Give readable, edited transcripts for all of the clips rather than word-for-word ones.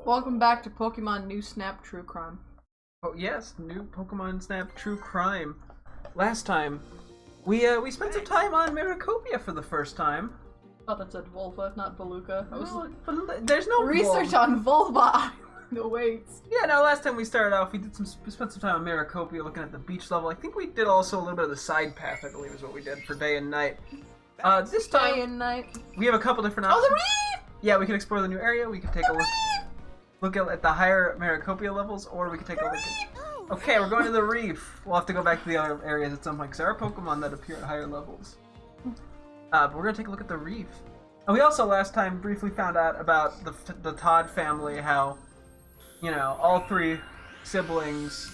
Welcome back to Pokemon New Snap True Crime. Oh yes, new Pokemon Snap True Crime. Last time, we spent some time on Maracopia for the first time. I thought that said Volva, not Veluca. There's no research on Volva. No wait. Yeah, no. Last time we started off, we spent some time on Maracopia, looking at the beach level. I think we did also a little bit of the side path. I believe is what we did for day and night. This time, day and night. We have a couple different options. Oh, the reef! Yeah, we can explore the new area. We can take a look at the higher Maracopia levels, or we can take a look at... Okay, we're going to the reef. We'll have to go back to the other areas at some point, because there are Pokemon that appear at higher levels. But we're going to take a look at the reef. And we also, last time, briefly found out about the Todd family, how, you know, all three siblings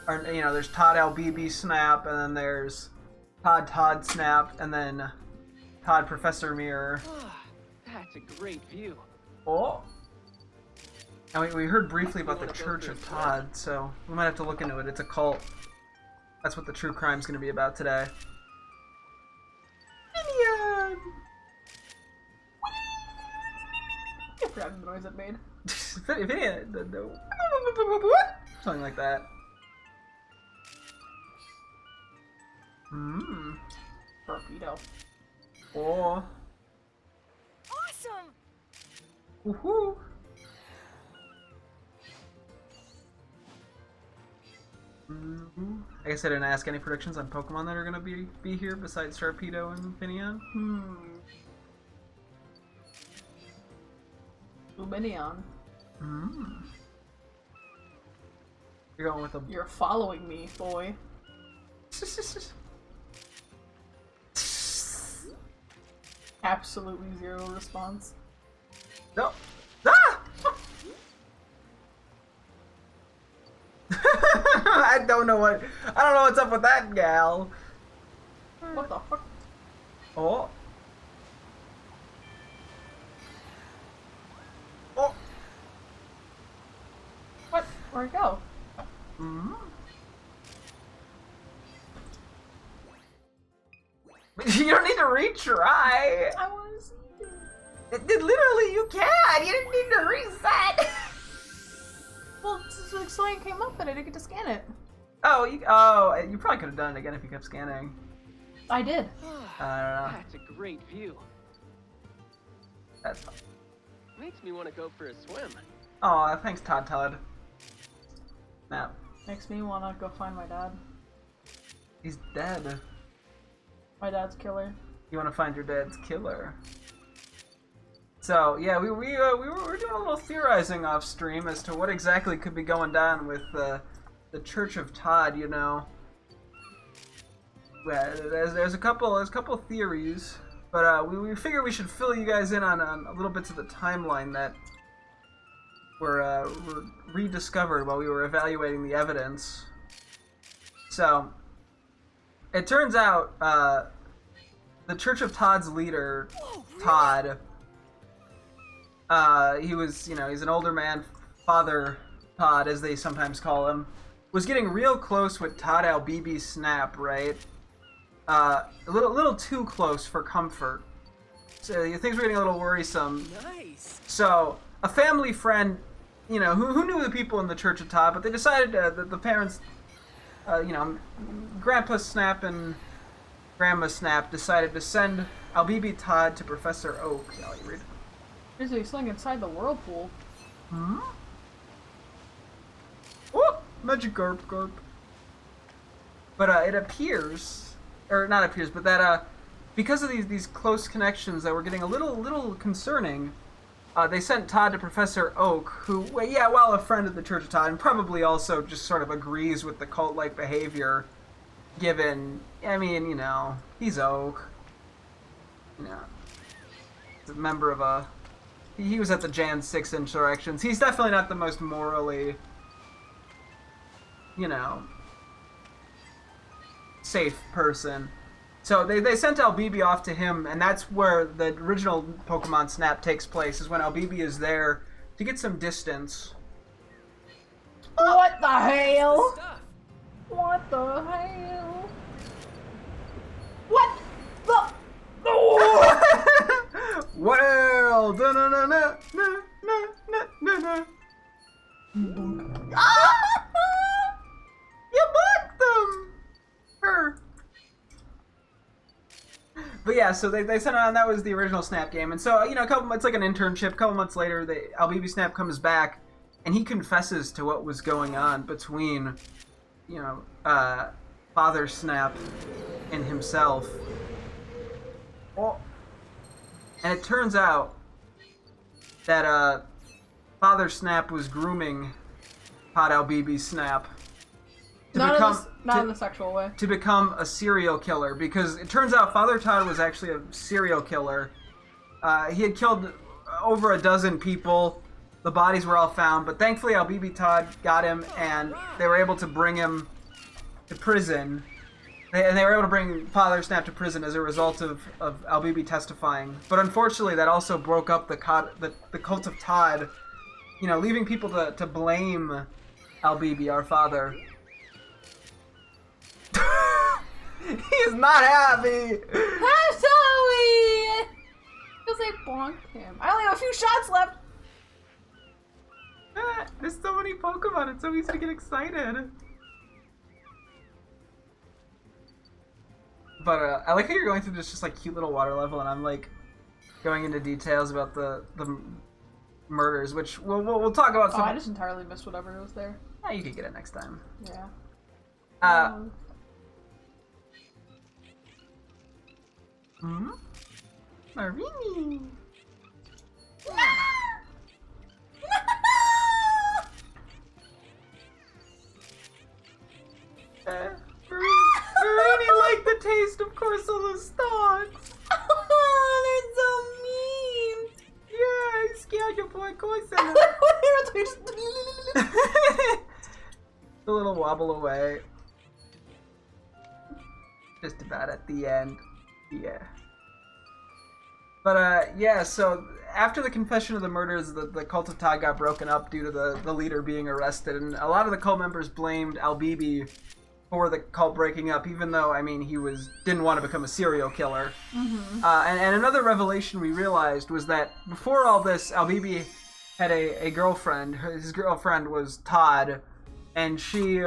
are, you know, there's Todd LBB Snap, and then there's Todd Snap, and then Todd Professor Mirror. That's a great view. Oh! And we heard briefly about the Church of Todd, so we might have to look into it. It's a cult. That's what the true crime's going to be about today. Minion! I forgot the noise it made. Something like that. Mmm. Torpedo. Oh. Awesome! Woohoo! I guess I didn't ask any predictions on Pokemon that are gonna be here besides Sharpedo and Finneon. Luminion. You're going with a... You're following me, boy. Absolutely zero response. No! Ah! I don't know what's up with that gal. What the fuck? Oh. Oh. What? Where'd it go? You don't need to retry. I want to see it. Literally, you can. You didn't need to reset. Well, it's like something came up and I didn't get to scan it. Oh, you probably could have done it again if you kept scanning. I did. I don't know. That's a great view. That's fine. Makes me want to go for a swim. Aw, thanks, Todd. Now, Makes me wanna go find my dad. he's dead. My dad's killer. You want to find your dad's killer. So yeah, we were doing a little theorizing off stream as to what exactly could be going down with the Church of Todd. You know, well, there's a couple theories, but we figure we should fill you guys in on little bits of the timeline that were rediscovered while we were evaluating the evidence. So it turns out the Church of Todd's leader, Todd. He's an older man, Father Todd, as they sometimes call him, was getting real close with Todd LBB Snap, right? A little too close for comfort. So things were getting a little worrisome. Nice. So a family friend, you know, who knew the people in the Church of Todd, but they decided that the parents, Grandpa Snap and Grandma Snap decided to send LBB Todd to Professor Oak. Yeah, you read. There's something inside the whirlpool. Oh, Magikarp. But it appears, or not appears, but that because of these close connections that were getting a little concerning, they sent Todd to Professor Oak, who, while a friend of the Church of Todd, and probably also just sort of agrees with the cult-like behavior, given, I mean, you know, he's Oak. You know, he's a member of a... He was at the Jan 6 insurrections. He's definitely not the most morally, you know, safe person. So they sent LBB off to him, and that's where the original Pokemon Snap takes place, is when LBB is there to get some distance. What the hell? Stuff. What the hell? What the? Well, da-na-na-na, na-na-na. Poison! Ah! You bugged them! Her. But yeah, so they sent it on. That was the original Snap game, and so you know, it's like an internship. A couple months later, Albibi Snap comes back, and he confesses to what was going on between, you know, Father Snap and himself. Oh. And it turns out that Father Snap was grooming Todd Albibi Snap to not in the sexual way. to become a serial killer, because it turns out Father Todd was actually a serial killer. He had killed over a dozen people. The bodies were all found, but thankfully Albibi Todd got him, and they were able to bring him to prison. And they were able to bring Father Snap to prison as a result of Albibi testifying. But unfortunately, that also broke up the Cult of Todd, you know, leaving people to blame Albibi, our father. He is not happy! I'm sorry! Because I bonked him. I only have a few shots left! There's so many Pokemon, it's so easy to get excited. But I like how you're going through this just like cute little water level, and I'm like going into details about the murders, which we'll talk about. I just entirely missed whatever was there. You can get it next time. Yeah. Marini. Marini liked the taste of Corsola stalks. Oh, they're so mean. Yeah, I scared your boy Corsola. The little wobble away. Just about at the end. Yeah. But, yeah, so after the confession of the murders, the Cult of Todd got broken up due to the leader being arrested, and a lot of the cult members blamed Albibi for the cult breaking up, even though, I mean, he didn't want to become a serial killer. Mm-hmm. And another revelation we realized was that before all this, Albibi had a girlfriend. His girlfriend was Todd, and she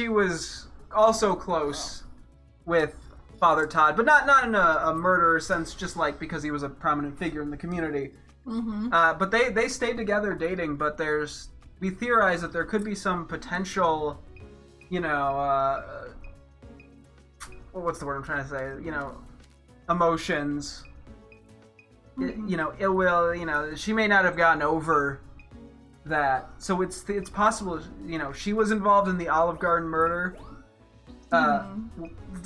was also close with Father Todd, but not in a murderer sense, just like because he was a prominent figure in the community. Mm-hmm. But they stayed together dating, but we theorize that there could be some potential, you know, what's the word I'm trying to say? You know, emotions, Mm-hmm. you know, ill will. You know, she may not have gotten over that. So it's possible, you know, she was involved in the Olive Garden murder.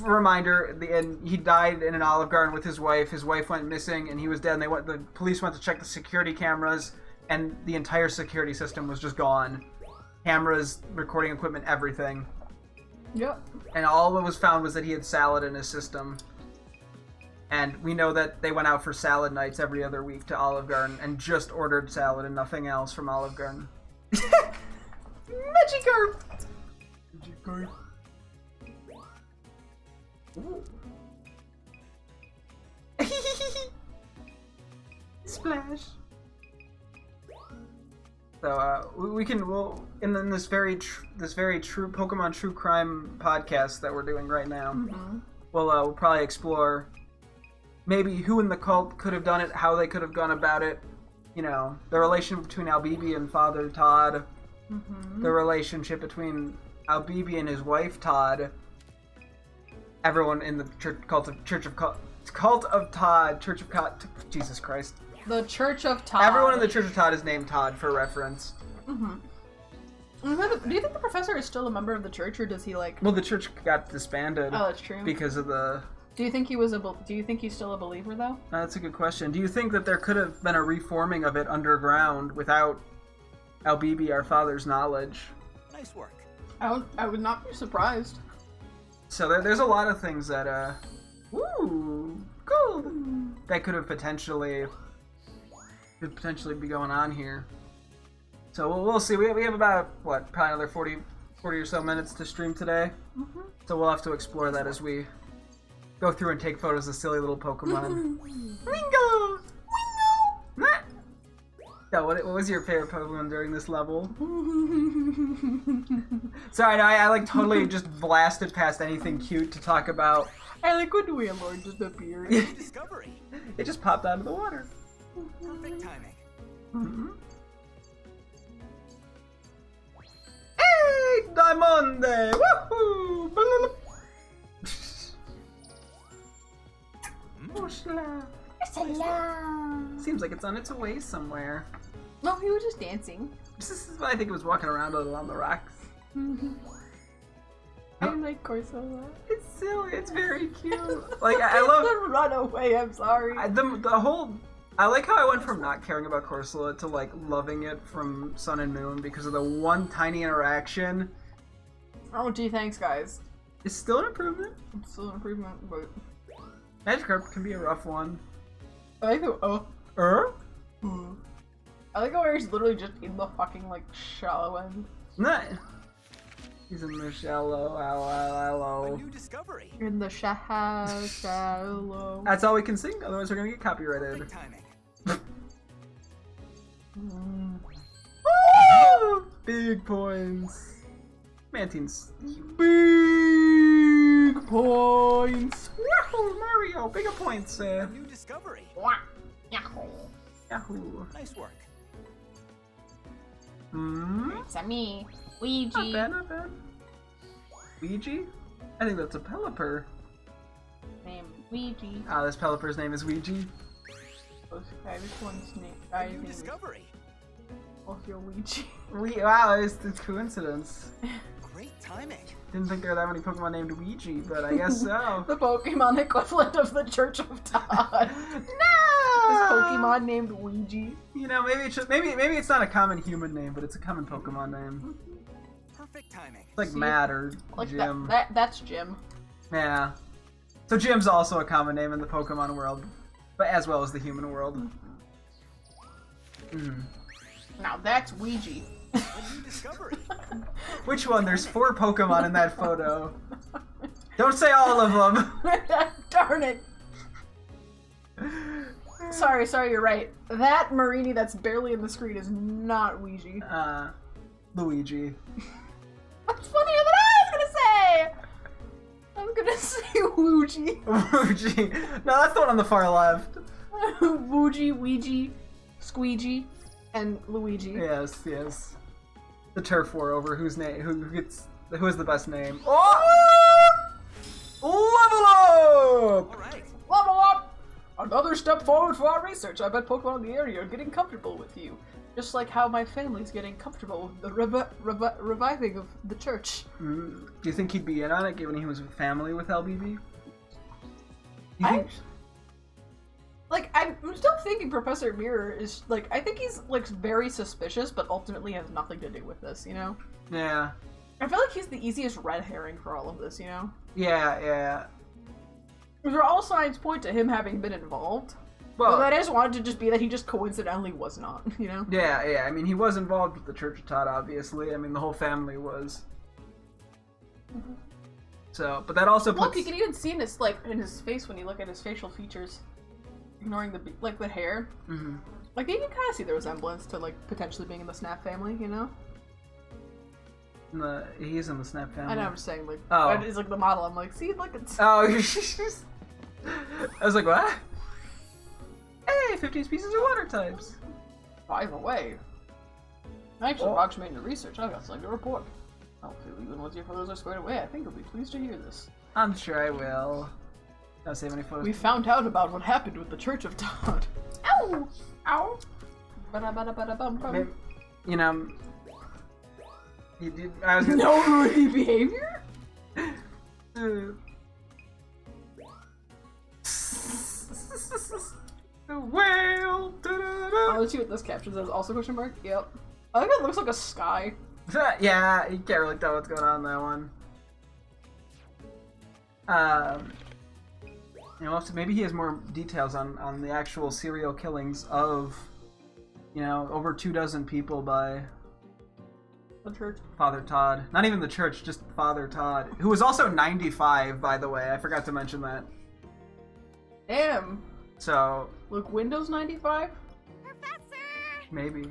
Reminder: he died in an Olive Garden with his wife. His wife went missing, and he was dead. And the police went to check the security cameras, and the entire security system was just gone. Cameras, recording equipment, everything. Yep. And all that was found was that he had salad in his system. And we know that they went out for salad nights every other week to Olive Garden and just ordered salad and nothing else from Olive Garden. Magikarp! Magikarp. Ooh. Splash. So we'll in this very true Pokemon True Crime podcast that we're doing right now. Mm-hmm. We'll probably explore maybe who in the cult could have done it, how they could have gone about it. You know, the relation between Albibi and Father Todd. Mm-hmm. The relationship between Albibi and his wife Todd. Everyone in the Cult of Todd, Jesus Christ. The Church of Todd. Everyone in the Church of Todd is named Todd for reference. Mm-hmm. Do you think the professor is still a member of the church, or does he like? Well, the church got disbanded. Oh, that's true. Because of the. Do you think he's still a believer though? That's a good question. Do you think that there could have been a reforming of it underground without Albibi, our father's knowledge? Nice work. I would not be surprised. So there's a lot of things that ooh, cool. That could potentially be going on here. So we'll see. We have about probably another 40 or so minutes to stream today. Mm-hmm. So we'll have to explore that as we go through and take photos of silly little Pokemon. Wingo! Wingo! Yeah, what was your favorite Pokemon during this level? Sorry, no, I like totally just blasted past anything cute to talk about. I like when Wailord just appeared. Discovery. It just popped out of the water. Perfect timing. Mm-hmm. Hey, Diamond! Woohoo! Mushla. Seems like it's on its way somewhere. No, he was just dancing. This is why I think it was walking around a little on the rocks. I like Corsola. It's silly. It's very cute. Like I love the runaway. I'm sorry. the whole. I like how I went from not caring about Corsola to like loving it from Sun and Moon because of the one tiny interaction. Oh, gee, thanks, guys. It's still an improvement. It's still an improvement, but Magikarp can be a rough one. I like the I like how he's literally just in the fucking like shallow end. Nah. He's in the shallow, A hello. new discovery. In the shallow. That's all we can sing, otherwise we're gonna get copyrighted. Perfect timing. Woo! Big points. Mantine's Big points. Yahoo, Mario, bigger points. A new discovery. Yahoo. Nice work. It's a me, Not Ouija. bad, not bad. Ouija? I think that's a Pelipper. Name Ouija. Ah, this Pelipper's name is Ouija. Okay, which one's name? A I new think discovery. also Ouija. Wow, it's coincidence. Great timing. Didn't think there were that many Pokemon named Ouija, but I guess so. The Pokemon equivalent of the Church of Todd. No! This Pokemon named Ouija. You know, maybe it's just, maybe it's not a common human name, but it's a common Pokemon name. Perfect timing. It's like See, Matt or Like Jim. that's Jim. Yeah. So Jim's also a common name in the Pokemon world, but as well as the human world. Mm. Now that's Ouija. A new discovery. Which one? There's 4 Pokemon in that photo. Don't say all of them. Darn it. Sorry, you're right. That Marini that's barely in the screen is not Ouija. Luigi. That's funnier than I was gonna say! I'm gonna say Ouija. Luigi. No, that's the one on the far left. Ouija, Ouija, Squeegee, and Luigi. Yes, yes. The turf war over who has the best name. Oh! Level up! All right. Level up! Another step forward for our research. I bet Pokemon in the area are getting comfortable with you. Just like how my family's getting comfortable with the reviving of the church. Do you think he'd be in on it, given he was with family with LBB? You think? I'm still thinking Professor Mirror is, I think he's, very suspicious, but ultimately has nothing to do with this, you know? Yeah. I feel like he's the easiest red herring for all of this, you know? Yeah. Because all signs point to him having been involved. Well, But I just wanted to just be that he just coincidentally was not, you know? yeah. I mean, he was involved with the Church of Todd, obviously. I mean, the whole family was. So, but that also puts... Look, you can even see in his, in his face when you look at his facial features. Ignoring the hair. Mm-hmm. You can kind of see the resemblance to, potentially being in the Snap family, you know? He is in the Snap family. I know, I'm just saying, Oh. it's the model. I'm like, see, look, it's... Oh, I was like, what? Hey, 15 species of water types. By the way, thanks to Oh. Rock's made the research, I've got something to report. Hopefully, even once your photos are squared away, I think you'll be pleased to hear this. I'm sure I will. Don't save any photos. We found out about what happened with the Church of Todd. Ow! Ow! Ba-da-ba-da-ba-da-bum-bum. Maybe, you know, I was No rude behavior? The whale. Oh, let's see what this caption says. Also question mark? Yep. I think it looks like a sky. Yeah, you can't really tell what's going on in that one. You know, so maybe he has more details on the actual serial killings of, over 24 people by The church. Father Todd. Not even the church, just Father Todd, who was also 95, by the way. I forgot to mention that. Damn. So, Look, Windows 95? Professor! Maybe.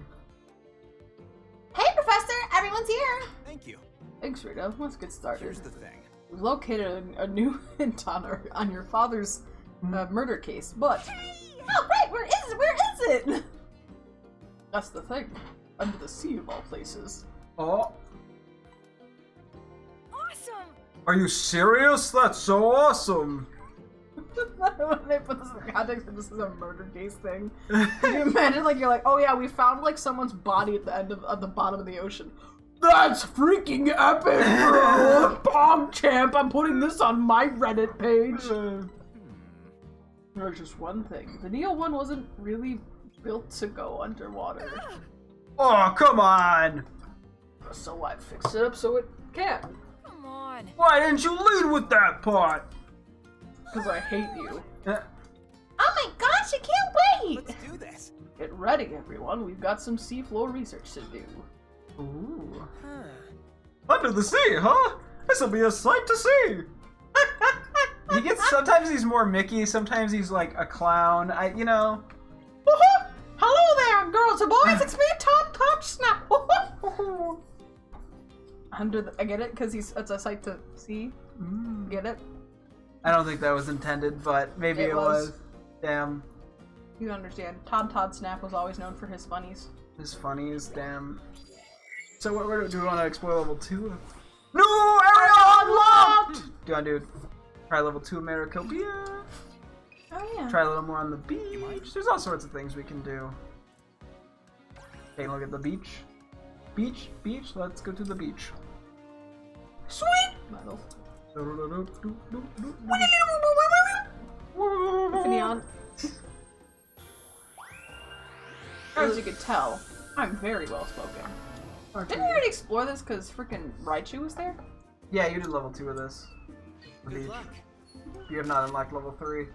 Hey, Professor! Everyone's here! Thank you. Thanks, Rita. Let's get started. Here's the thing. We've located a new hint on your father's murder case, but... Oh, right! Where is it? That's the thing. Under the sea of all places. Oh, Awesome! are you serious? That's so awesome. When they put this in context that this is a murder case thing. Can you imagine, like, you're like, oh yeah, we found, like, someone's body at the end of the bottom of the ocean. That's freaking epic, bro! Bomb champ, I'm putting this on my Reddit page. There's just one thing. The Neo one wasn't really built to go underwater. Oh, come on! So I fixed it up so it can. Come on. Why didn't you lead with that part? Because I hate you. Uh, Oh my gosh, I can't wait! Let's do this. Get ready, everyone. We've got some seafloor research to do. Ooh. Huh. Under the sea, huh? This'll be a sight to see. He gets, sometimes he's more Mickey, sometimes he's like a clown. You know. Hello there, girls and boys. It's me, Todd Snap. I get it, because it's a sight to see. Get it? I don't think that was intended, but maybe it was. Damn. You understand. Todd Snap was always known for his funnies. His funnies, damn. So what do we want to explore level 2? No! Area unlocked! Do you want to do try level 2 of Maracopia? Oh yeah. Try a little more on the beach. There's all sorts of things we can do. Take a look at the beach. Beach, let's go to the beach. Sweet! Metal. Neon. As you could tell, I'm very well spoken. Didn't we already explore this because freaking Raichu was there? Yeah, you did level 2 of this. The Good beach. luck. You have not unlocked level 3.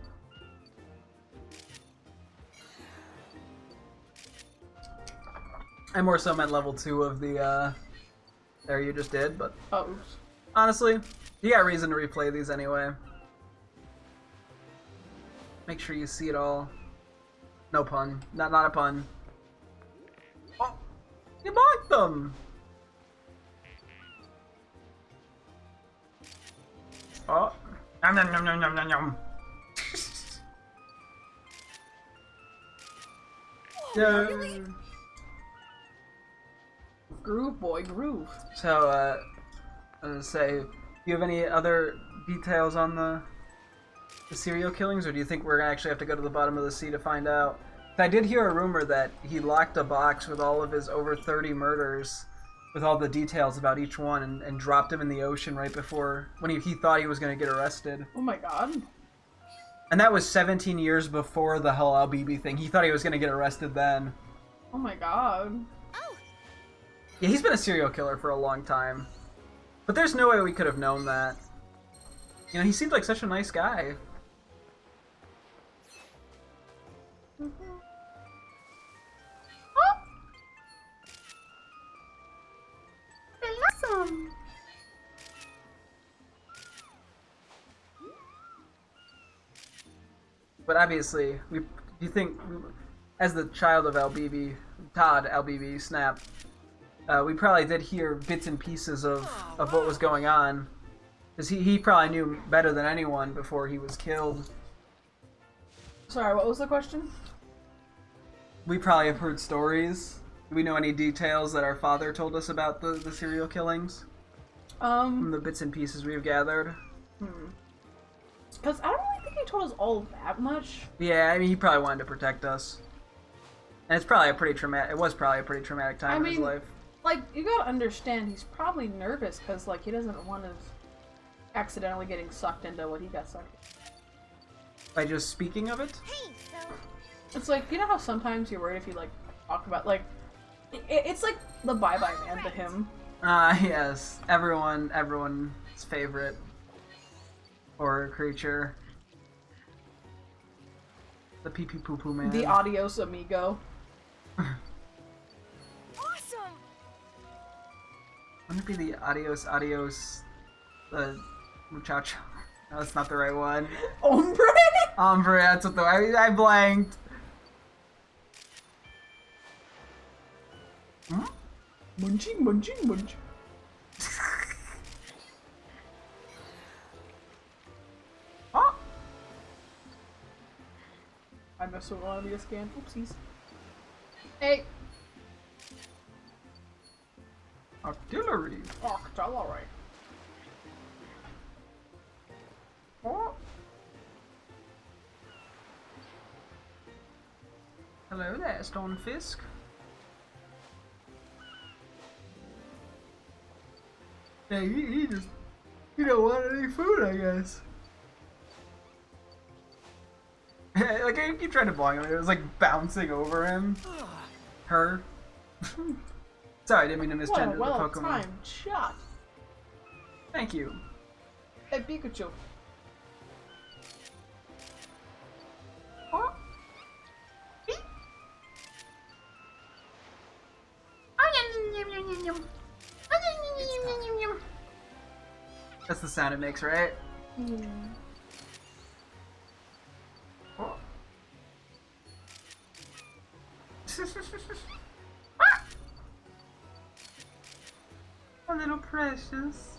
I more so meant level 2 of the, there you just did, but Oh, oops. honestly, you got reason to replay these anyway. Make sure you see it all. No pun. Not a pun. Oh! You marked them! Oh. Nom nom nom nom nom nom nom. Yeah. Groove, boy, groove. So, I was gonna say, do you have any other details on the serial killings, or do you think we're gonna actually have to go to the bottom of the sea to find out? I did hear a rumor that he locked a box with all of his over 30 murders, with all the details about each one, and dropped him in the ocean right before, when he thought he was gonna get arrested. Oh my god. And that was 17 years before the Halal BB thing. He thought he was gonna get arrested then. Oh my god. Yeah, he's been a serial killer for a long time. But there's no way we could have known that. You know, he seemed like such a nice guy. Awesome. But obviously, you think, as the child of Todd LBB Snap, we probably did hear bits and pieces of what was going on. Because he probably knew better than anyone before he was killed. Sorry, what was the question? We probably have heard stories. Do we know any details that our father told us about the serial killings? From the bits and pieces we've gathered? Because I don't really think he told us all that much. Yeah, I mean, he probably wanted to protect us. And it's probably it was probably a pretty traumatic time in his life. Like, you gotta understand, he's probably nervous because, like, he doesn't want to accidentally getting sucked into what he got sucked into. By just speaking of it? Hey, so It's like, you know how sometimes you're worried if you, like, talk about, like, it's like the bye-bye man to him. Yes. Everyone's favorite horror creature. The pee-pee-poo-poo man. The adios amigo. awesome! Wouldn't it be the adios, muchacho? No, that's not the right one. Hombre! Hombre, that's what I blanked. Munching, munching, munching. Oh! I messed with one of the scan. Oopsies. Hey! Artillery. Artillery. Oh. Hello there, Stonefisk. Yeah, he just... He don't want any food, I guess. Like, I keep trying to block him. It was like bouncing over him. Her. Sorry, I didn't mean to What a misgender the Pokemon. well-timed shot. Thank you. Hey, Pikachu. Oh. That's the sound it makes, right? Oh. A little precious.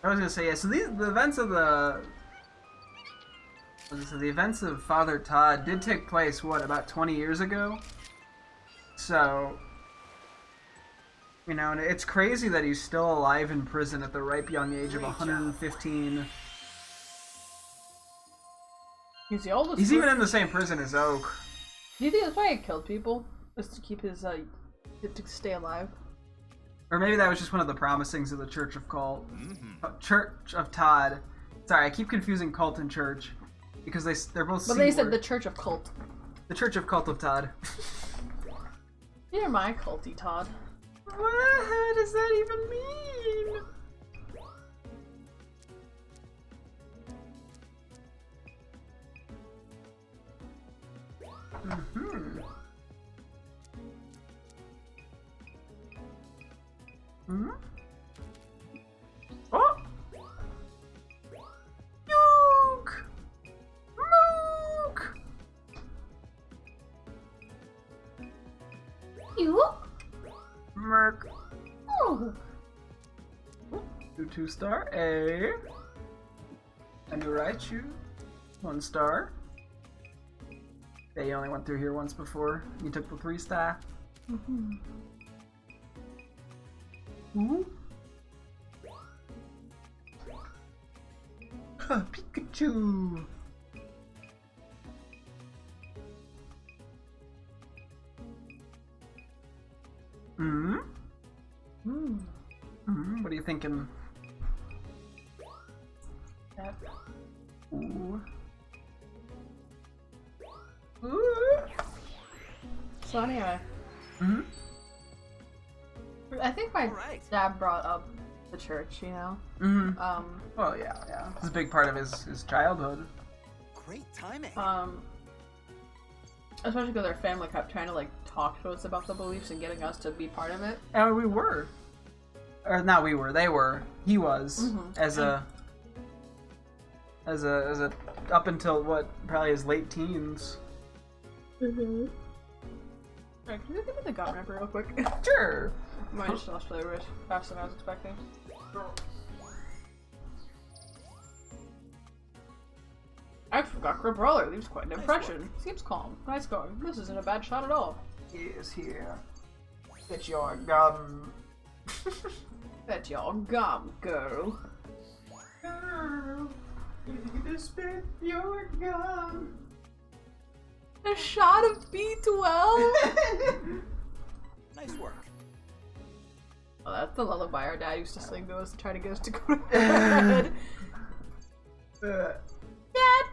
I was gonna say, yeah, so the events of the events of Father Todd did take place, what, about 20 years ago? So, you know, and it's crazy that he's still alive in prison at the ripe young age of 115. He's the oldest. He's even in the same prison as Oak. Do you think that's why he killed people? Just to keep his, to stay alive? Or maybe that was just one of the promisings of the Church of Church of Todd. Sorry, I keep confusing cult and church because they're both. But they said the Church of Cult. The Church of Cult of Todd. You're my culty, Todd. What does that even mean? Mm-hmm. Hmm? Oh! Nuke! Nuke! You? Merc. Oh. Do 2-star A. And you right, you 1-star. Yeah, you only went through here once before. You took the 3-star. Mm-hmm. Ooh. Huh, Pikachu. Hmm? What are you thinking? Yep. Ooh. Ooh. So anyway, I think my Alright. dad brought up the church, you know? Well, yeah. It's a big part of his childhood. Great timing. Especially because our family kept trying to, like, talk to us about the beliefs and getting us to be part of it. And we were. Or not we were, they were. He was. As a up until what, probably his late teens. Alright, can you give me the gum wrapper real quick? Sure. Mine just lost flavor faster than I was expecting. I forgot Grabrawler leaves quite an impression. Seems calm. Nice going. This isn't a bad shot at all. Yes, here. Get your gum. Bet your gum, girl. Girl, you need to spit your gum. A shot of B12? Nice work. Oh, that's the lullaby our dad used to sing to us to try to get us to go to bed. Dad,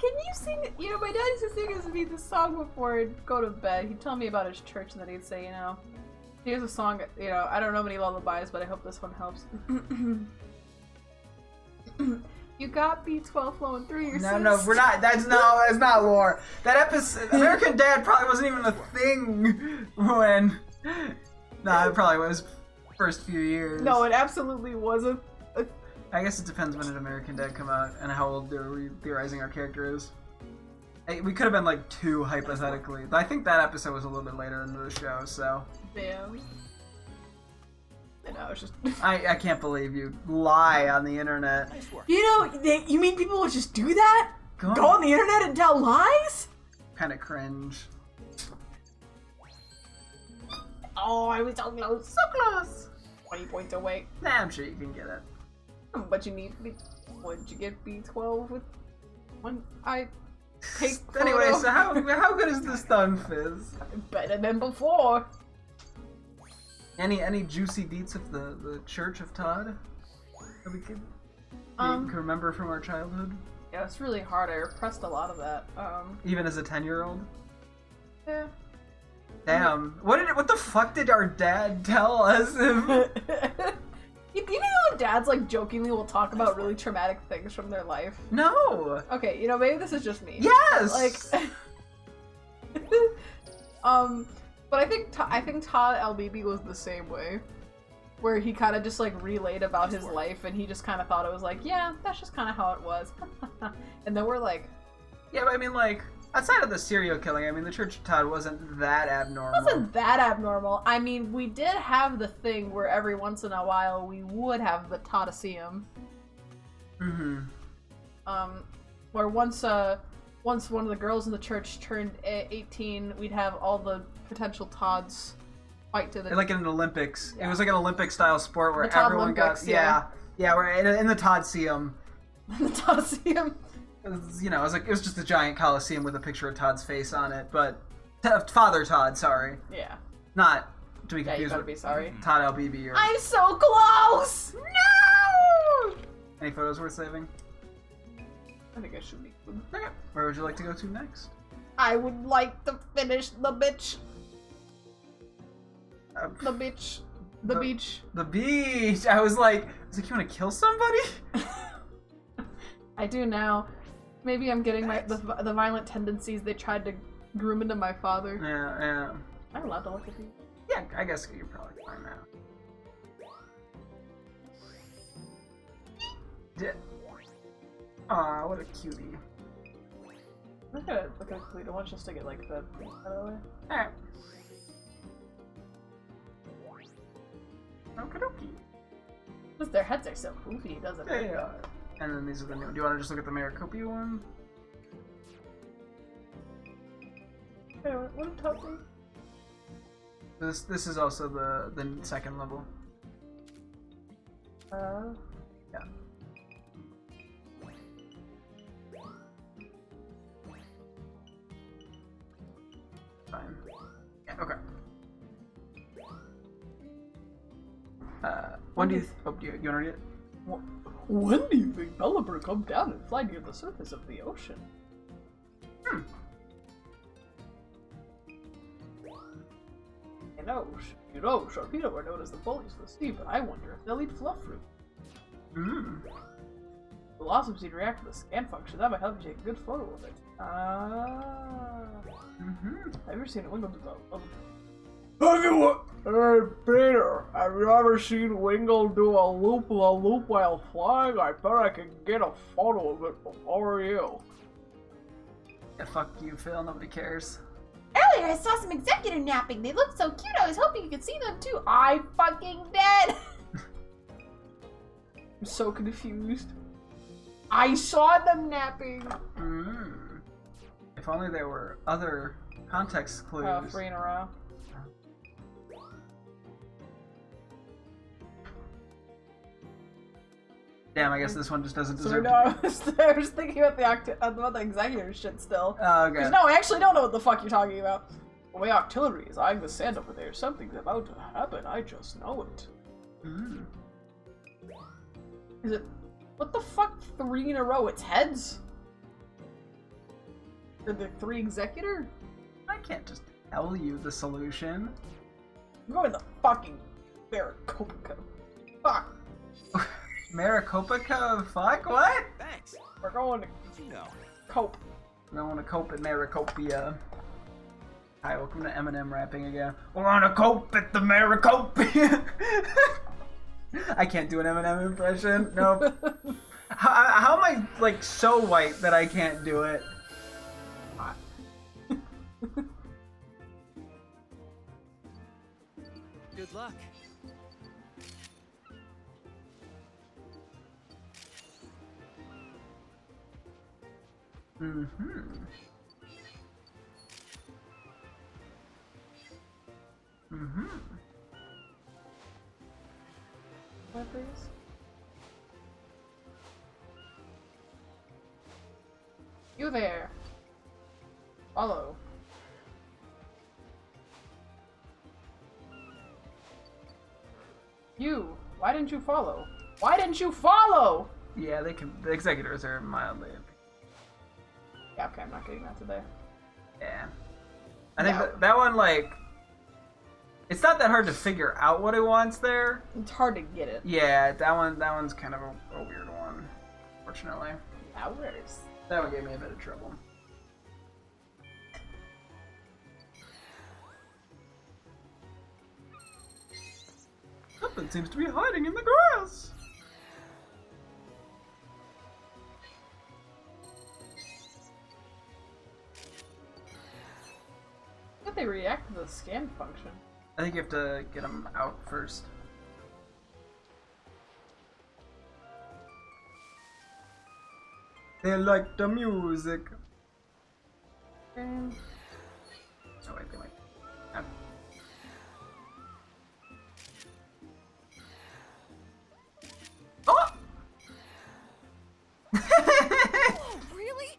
can you sing? You know, my dad used to sing us me this song before he'd go to bed. He'd tell me about his church and then he'd say, you know, here's a song, you know, I don't know many lullabies, but I hope this one helps. You got B12 flowing through your system. No, we're not. That's not lore. That episode, American Dad probably wasn't even a thing when. Nah, it probably was first few years. No, it absolutely wasn't. I guess it depends when did American Dad come out and how old are we theorizing our character is. We could have been like two hypothetically. I think that episode was a little bit later into the show, so. Damn. I know, it's just. I can't believe you lie on the internet. Nice work. You know, you mean people would just do that? Go Go on the internet and tell lies? Kind of cringe. Oh, I was so close. So close. 20 points away. Nah, I'm sure you can get it. But you need me. Would you get B12 with one? I take. Anyway, photo. so how good is the stun fizz? Better than before. Any juicy deets of the Church of Todd that we could can remember from our childhood? Yeah, it's really hard. I repressed a lot of that. Even as a 10-year-old? Yeah. Damn. What the fuck did our dad tell us? You know when dads like jokingly will talk about really traumatic things from their life? No. Okay, you know, maybe this is just me. Yes. Like but I think Todd LBB was the same way. Where he kind of just like relayed about his life and he just kind of thought it was like, yeah, that's just kind of how it was. And then we're like, Yeah, but I mean, like, outside of the serial killing, I mean, the Church of Todd wasn't that abnormal. wasn't that abnormal. I mean, we did have the thing where every once in a while we would have the Toddaseum. Mm-hmm. Where once one of the girls in the church turned 18, we'd have all the potential Todds fight to the... Like in an Olympics. Yeah. It was like an Olympic-style sport where The Todd everyone Olympics, got... Yeah, we're in the Todd-seum. the Toddaseum. It was just a giant coliseum with a picture of Todd's face on it, but... Father Todd, sorry. Yeah. Not to be Yeah, you confused gotta with be sorry. Todd LBB or... I'm so close! No! Any photos worth saving? I think I should be good. Okay. Where would you like to go to next? I would like to finish the bitch. The bitch. The beach. The beach! I was like, you want to kill somebody? I do now. Maybe I'm getting the violent tendencies they tried to groom into my father. Yeah. I'm allowed to look at these. Yeah, I guess you're probably fine now. Yeah. Aw, what a cutie. I'm gonna look at a complete one just to get like the out of the way. Alright. Okie dokie. Because their heads are so goofy, doesn't it? Yeah. And then these are the new. Do you want to just look at the Maricopia one? Okay, what are talking? This is also the second level. Yeah. Fine. Yeah, okay. When do you want to read it? When do you think Bella will come down and fly near the surface of the ocean? You know, Sharpedo are known as the bullies of the sea, but I wonder if they'll eat fluff fruit. The Blossom Seed react to the scan function. That might help you take a good photo of it. Have you ever seen a Wingle do that? Hey Peter, have you ever seen Wingle do a loop while flying? I bet I can get a photo of it before you. Yeah, fuck you, Phil. Nobody cares. Earlier, I saw some executive napping. They looked so cute. I was hoping you could see them too. I fucking dead. I'm so confused. I saw them napping. If only there were other context clues. 3 in a row. Damn, I guess this one just doesn't So deserve no, I was thinking about the executive shit still. Oh, okay. Because no, I actually don't know what the fuck you're talking about. The way Octillery is eyeing the sand over there, something's about to happen. I just know it. Is it? What the fuck? 3 in a row? It's heads. Are there 3 executor? I can't just tell you the solution. I'm going to fucking Maricopa. Fuck. Maricopa? Fuck, what? Thanks. We're going to You know. cope. I want to cope at Maricopia. Hi, welcome to Eminem rapping again. We're on a cope at the Maricopia. I can't do an Eminem impression. Nope. How am I like so white that I can't do it? not. Good luck. Mm-hmm. Mm-hmm. What, please? You there. Follow. You. Why didn't you follow? Why didn't you follow? Yeah, they can. The executors are mildly. Yeah, okay, I'm not getting that today. Yeah. I think No. that one, like, it's not that hard to figure out what it wants there. It's hard to get it. Yeah, that one's kind of a weird one, fortunately. Hours. That one gave me a bit of trouble. Something seems to be hiding in the grass. I thought they react to the scan function. I think you have to get them out first. They like the music. And Oh wait, they might. Ah. Oh! Oh, really?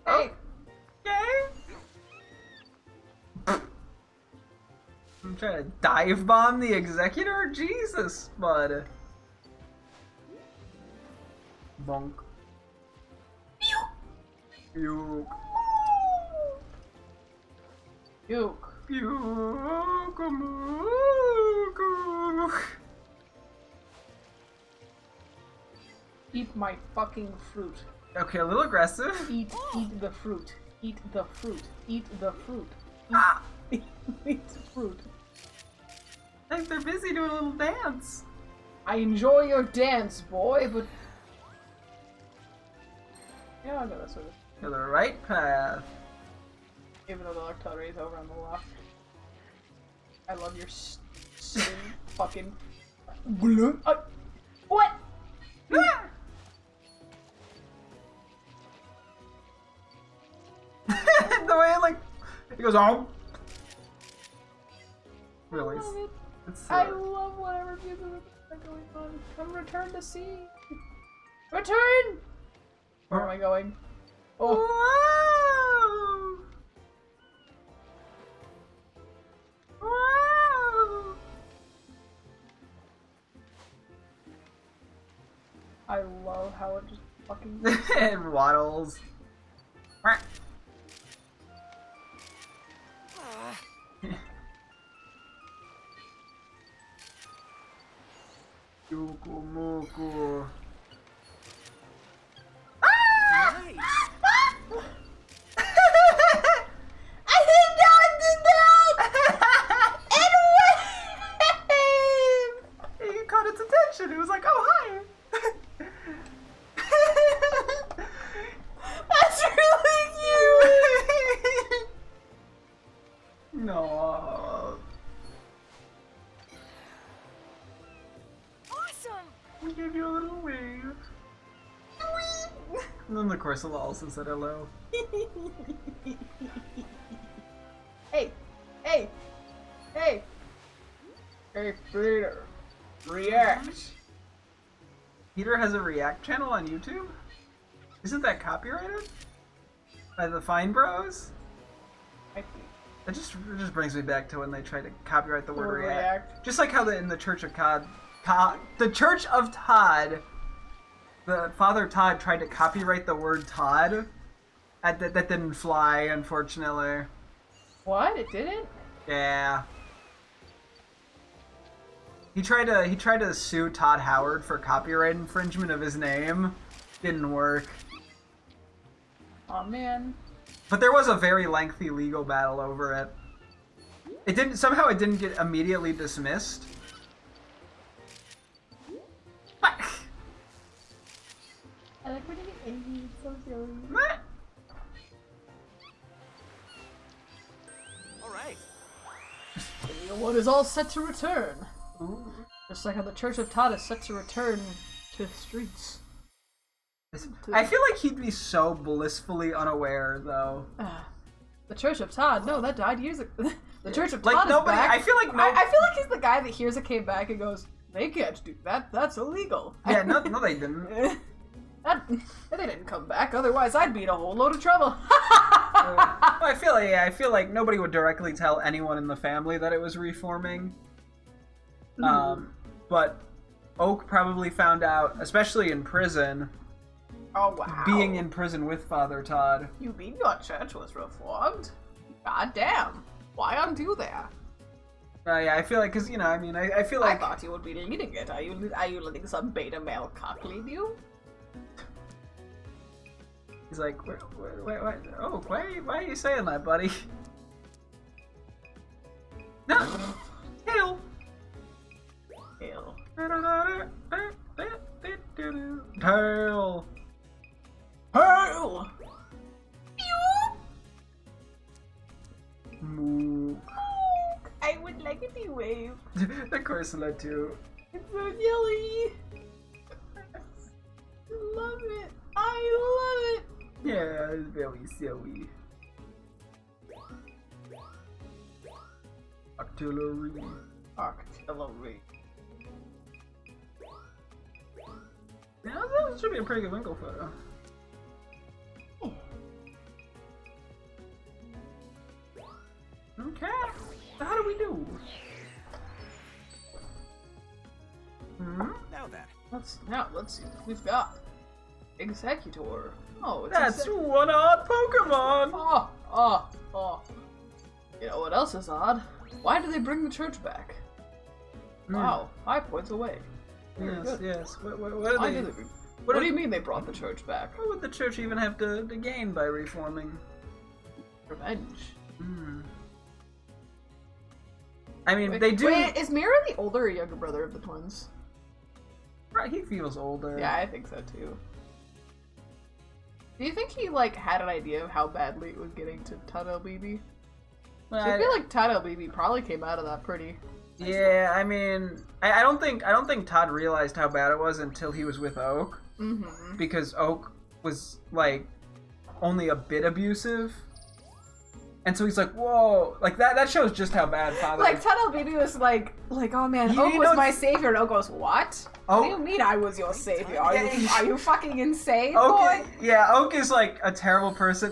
hey, I'm trying to dive bomb the executor? Jesus, bud. Bonk. Puke. Duke. Puke. Eat my fucking fruit. Okay, a little aggressive. Eat the fruit. Eat the fruit. Eat the fruit. Ah! Eat the fruit. I think they're busy doing a little dance. I enjoy your dance, boy, but yeah, I'll go this way. To the right path. Even though the artillery is over on the left. I love your sitting fucking. What? Ah! The way like he goes on. Really, I love it. it's I love whatever music are going on. Come return to sea. Return! Where am I going? Oh, Wow! Wow! I love how it just fucking. It waddles. Yuku muku. Nice. I didn't know I did that! It He caught its attention. It was like, oh, hi. That's really cute! No. Awesome! We gave you a little wave. And then, of course, also said hello. Hey! Hey! Hey! Hey, Peter! React! Peter has a React channel on YouTube? Isn't that copyrighted? By the Fine Bros? I think. It just brings me back to when they tried to copyright the word Word React. React. Just like how in the Church of the Church of Todd, the Father Todd tried to copyright the word Todd. That didn't fly, unfortunately. What? It didn't? Yeah. He tried to sue Todd Howard for copyright infringement of his name. Didn't work. Aw, man. But there was a very lengthy legal battle over it. It didn't get immediately dismissed. I like when you get angry, it's so silly. What? Oh, it is all set to return. Ooh. Just like how the Church of Todd is set to return to the streets. I feel like he'd be so blissfully unaware, though. The Church of Todd? No, that died years ago. The Church of Like, Todd nobody- is back. I feel like no- I feel like he's the guy that hears it came back and goes, they can't do that. That's illegal. Yeah, no, they didn't. They didn't come back. Otherwise, I'd be in a whole load of trouble. I feel like nobody would directly tell anyone in the family that it was reforming. But Oak probably found out, especially in prison, Oh, wow. being in prison with Father Todd. You mean your church was reformed? God damn. Why undo that? Yeah, I feel like, because, I feel I like... thought you would be leading it. Are you letting some beta male cock lead you? He's like, wait, oh, why are you saying that, buddy? No! Tail! Hell. Tail! Hell! Moo. I would like it to wave. The Corsola too. It's so jelly. Love it. I love it. Yeah, it's very silly. Artillery. Artillery. Yeah, that should be a pretty good Winkle photo. Okay, so how do we do? Now then. Let's see. We've got Executor. Oh, it's That's one odd Pokemon! Oh. You know what else is odd? Why do they bring the church back? Wow, 5 points away. Very Yes, good. yes. What Why do do they... they? What do you mean they brought the church back? What would the church even have to gain by reforming? Revenge. I mean, they do... Wait, is Mira the older or younger brother of the twins? Right, he feels older. Yeah, I think so too. Do you think he had an idea of how badly it was getting to Todd LBB? Well, I feel like Todd LBB probably came out of that pretty. Yeah, I mean, I don't think Todd realized how bad it was until he was with Oak, because Oak was only a bit abusive, and so he's like, whoa, that shows just how bad Father. Todd LBB was like, oh man, You Oak was know- my savior, and Oak goes, what? Oak- What do you mean I was your savior? Are you fucking insane, Oak, boy? Oak is a terrible person,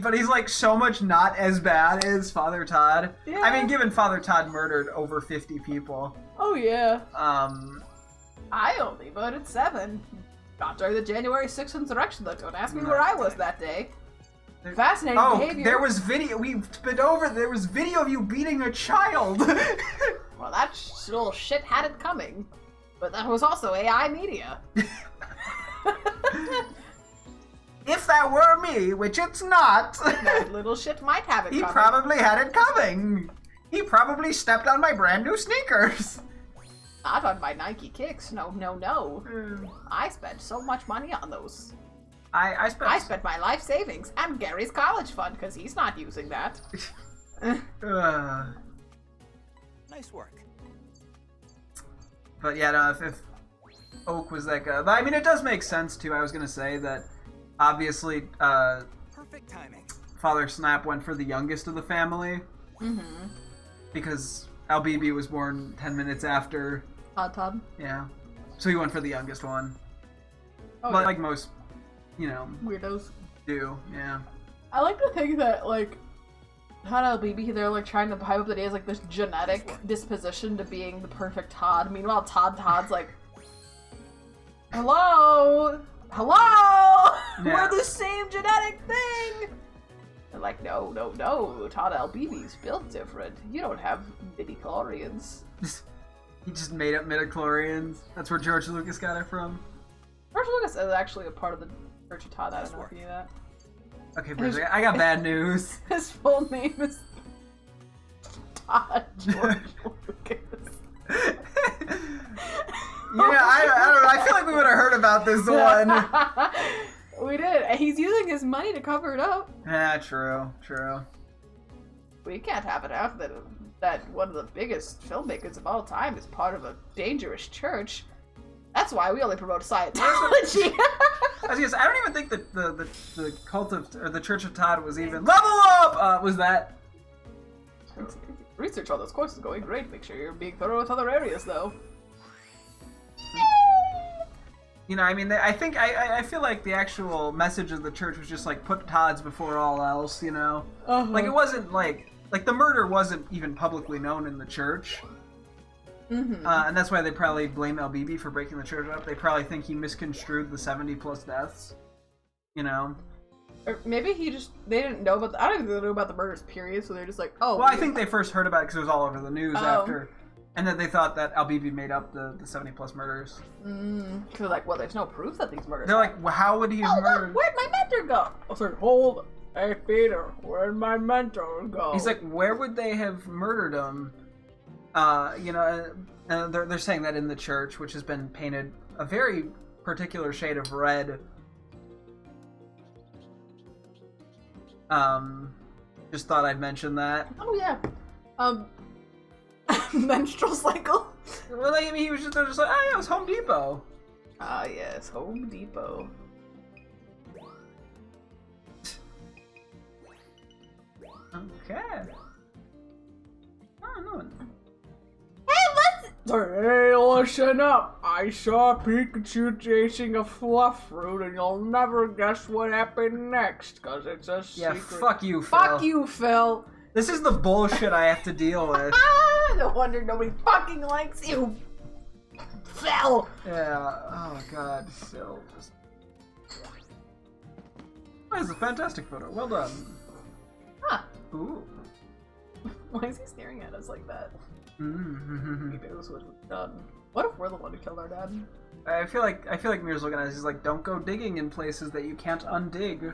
but he's so much not as bad as Father Todd. Yeah. I mean, given Father Todd murdered over 50 people. Oh yeah. Um, I only voted 7. Not during the January 6th insurrection, though. Don't ask me where I was that day. Fascinating behavior. there was video. We've been over. There was video of you beating a child. Well, that little shit had it coming. But that was also AI media. If that were me, which it's not, That little shit might have it he coming. probably had it coming. He probably stepped on my brand new sneakers. Not on my Nike kicks. No. I spent so much money on those. I spent my life savings and Gary's college fund because he's not using that. Nice work. But yeah, no, if Oak was but I mean, it does make sense too. I was gonna say that obviously Perfect timing. Father Snap went for the youngest of the family. Because Albibi was born 10 minutes after. Todd. Yeah. So he went for the youngest one. Oh, Like most, weirdos. do. Yeah. I like to think that, Todd LBB, they're, trying to hype up that he has, this genetic disposition to being the perfect Todd. Meanwhile, Todd's like, Hello? Yeah. We're the same genetic thing! They're like, no. Todd LBB's built different. You don't have midi-chlorians. He just made up midichlorians. That's where George Lucas got it from. George Lucas is actually a part of the Church of Todd. I don't know if you knew that. Okay, Bridget, I got bad news. His full name is Todd George Lucas. I don't know. I feel like we would have heard about this one. We did. He's using his money to cover it up. Yeah, true. We can't have it out that that one of the biggest filmmakers of all time is part of a dangerous church. That's why we only promote Scientology. I don't even think that the cult of or the Church of Todd was even level up. Was that? Research on this course is going great. Make sure you're being thorough with other areas, though. You know, I mean, I feel like the actual message of the church was just like put Todds before all else. You know, like it wasn't like the murder wasn't even publicly known in the church. Mm-hmm. And that's why they probably blame LBB for breaking the church up. They probably think he misconstrued the 70+ deaths. You know? Or maybe they didn't know about I don't think they knew about the murders, period, so they're just like, oh. Well, I think they first heard about it because it was all over the news after. And then they thought that LBB made up the 70+ murders. Because they're like, well, there's no proof that these murders They're like, well, how would he have murdered? Look, where'd my mentor go? I was like, hold. Hey, Peter, where'd my mentor go? He's like, where would they have murdered him? You know, they're saying that in the church, which has been painted a very particular shade of red. Just thought I'd mention that. Oh yeah. Menstrual cycle. Well, I mean, they're just like, oh yeah, it was Home Depot. Ah yes, Home Depot. Okay. Oh no. Hey, listen up! I saw Pikachu chasing a fluff fruit, and you'll never guess what happened next, cause it's a secret. Yeah, fuck you, Phil. Fuck you, Phil! This is the bullshit I have to deal with. No wonder nobody fucking likes you! Phil! Yeah, oh god, Phil. That is a fantastic photo, well done. Huh. Ooh. Why is he staring at us like that? Mm-hmm. He knows what we've done. What if we're the one who killed our dad? I feel like Mir's looking at us. He's like, "Don't go digging in places that you can't undig."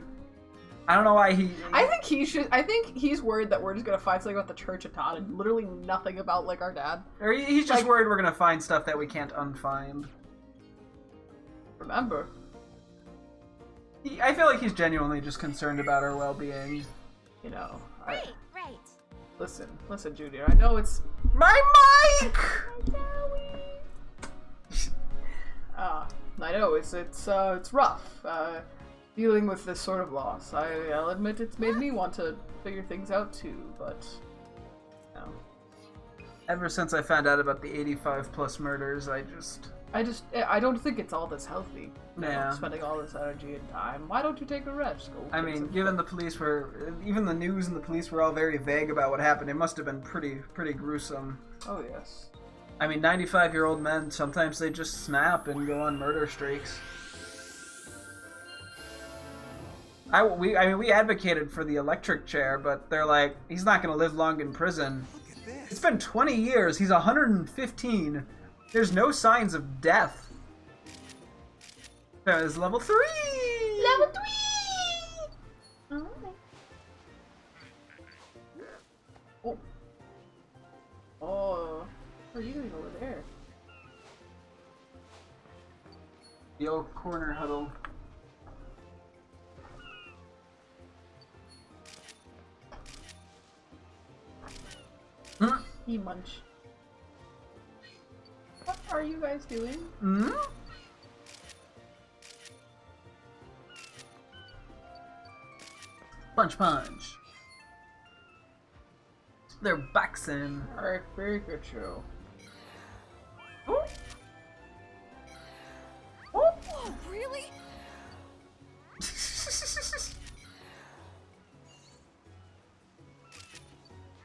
I don't know why he. I think he should. I think he's worried that we're just gonna find something about the Church of Todd and literally nothing about like our dad. Or he's just worried we're gonna find stuff that we can't unfind. Remember. I feel like he's genuinely just concerned about our well-being. You know. Right. Listen, Junior. I know it's My mic. I know it's rough. Dealing with this sort of loss. I'll admit it's made me want to figure things out too, but you know. Ever since I found out about the 85+ murders, I don't think it's all this healthy. You know, Yeah. spending all this energy and time. Why don't you take a rest? Go I get mean, some given the police were, even the news and the police were all very vague about what happened, it must have been pretty gruesome. Oh yes. I mean, 95-year-old men, sometimes they just snap and go on murder streaks. We advocated for the electric chair, but they're like, he's not going to live long in prison. Look at this. It's been 20 years. He's 115. There's no signs of death. That is level 3! Level 3! Oh. Oh. What are you doing over there? The old corner huddle. He munch. What are you guys doing? Hmm? Punch. They're boxing. Alright, Pikachu. Oh, really?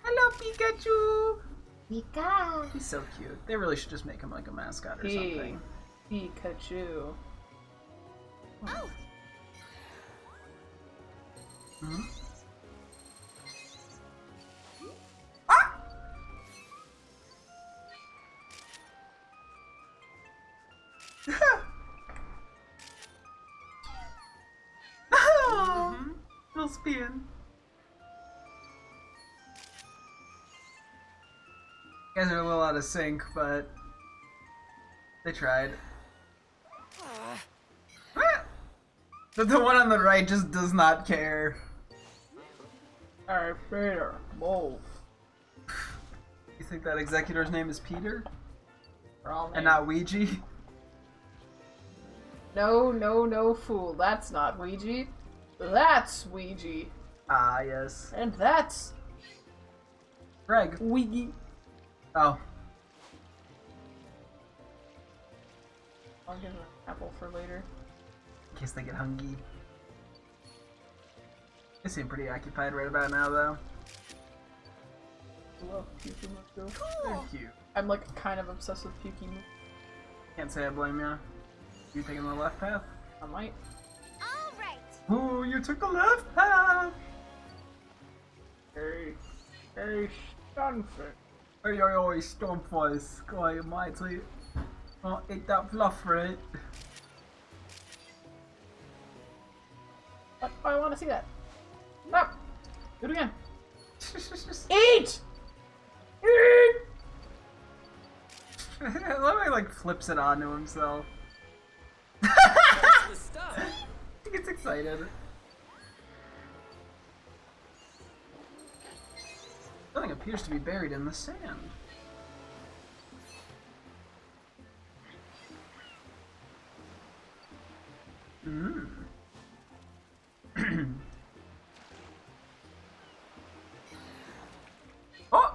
Hello, Pikachu! Pika. He's so cute. They really should just make him like a mascot or something. Pikachu. Oh. Hmm? Oh, little spin. You guys are a little out of sync, but they tried. But the one on the right just does not care. Alright, Peter, move. You think that executor's name is Peter? Wrong. And not Ouija? No, fool. That's not Ouija. That's Ouija. Ah, yes. And that's Greg. Ouija. Oh. I'll give an apple for later. In case they get hungry. They seem pretty occupied right about now, though. I love Pukey Muku. They're cute. I'm like kind of obsessed with Pukey Muku. Can't say I blame you. You taking the left path? I might. All right. Ooh, you took the left path! Hey, Stunfish. Hey, Stoneface. Go ahead, mighty. Oh, eat that fluff, right? What? Oh, I want to see that. Stop. Do it again. Eat! Eat! I love how he like flips it onto himself. That's the stuff. He gets excited. Something appears to be buried in the sand. Hmm. Oh!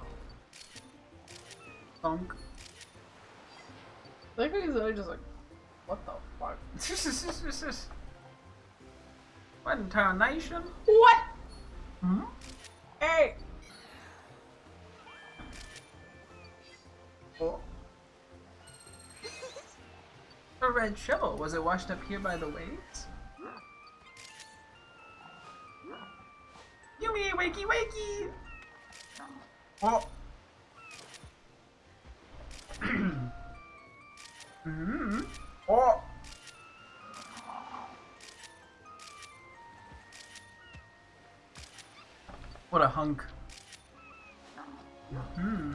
Funk. I think he's really just like, what the fuck? What in tarnation? What? Hmm? Hey! Oh. A red shovel. Was it washed up here by the waves? Yumi, wakey, wakey! Oh. Hmm. Oh. What a hunk. Hmm.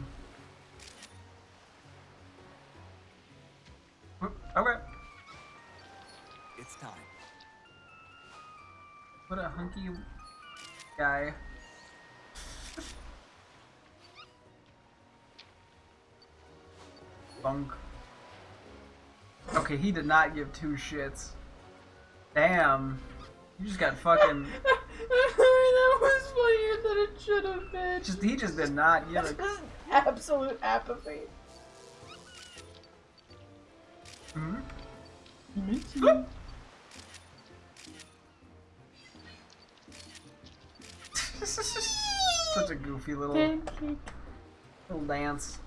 Okay. It's time. What a hunky guy. Bunk. Okay, he did not give two shits. Damn. You just got fucking. That was funnier than it should have been. He just did not give That's a. just absolute apathy. Hmm? Such a goofy little dance.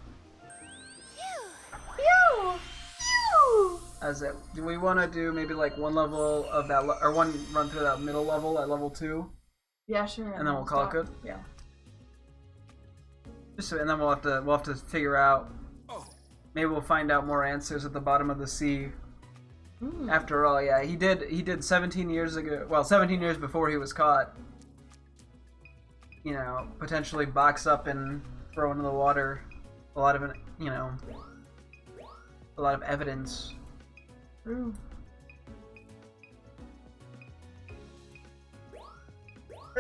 Phew! Phew! As it, do we want to do maybe like one level of that, or one run through that middle level at level 2, Yeah, sure. and then we'll call it good? Yeah. Just so, and then we'll have to figure out. Oh, Maybe we'll find out more answers at the bottom of the sea. Ooh. After all, yeah, he did 17 years ago. Well, 17 years before he was caught. You know, potentially box up and throw into the water. A lot of it, you know, a lot of evidence. True.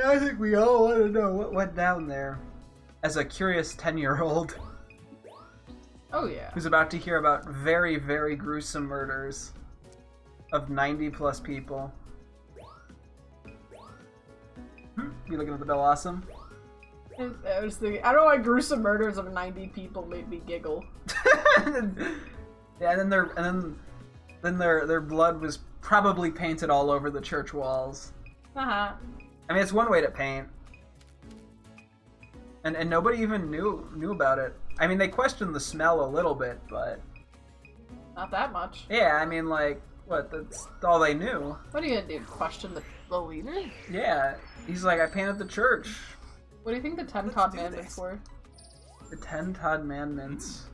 I think we all want to know what went down there. As a curious 10-year-old Oh yeah. who's about to hear about very, very gruesome murders of 90 plus people. You looking at the Bell Awesome? I was thinking, I don't know why gruesome murders of 90 people made me giggle. Yeah, and then their blood was probably painted all over the church walls. Haha. I mean, it's one way to paint. And nobody even knew about it. I mean, they questioned the smell a little bit, but Not that much. yeah, I mean, like, what? That's all they knew. What are you gonna do? Question the leader? Yeah, he's like, I painted the church. What do you think the 10 Let's Todd do Commandments this. were? The 10 Todd Commandments.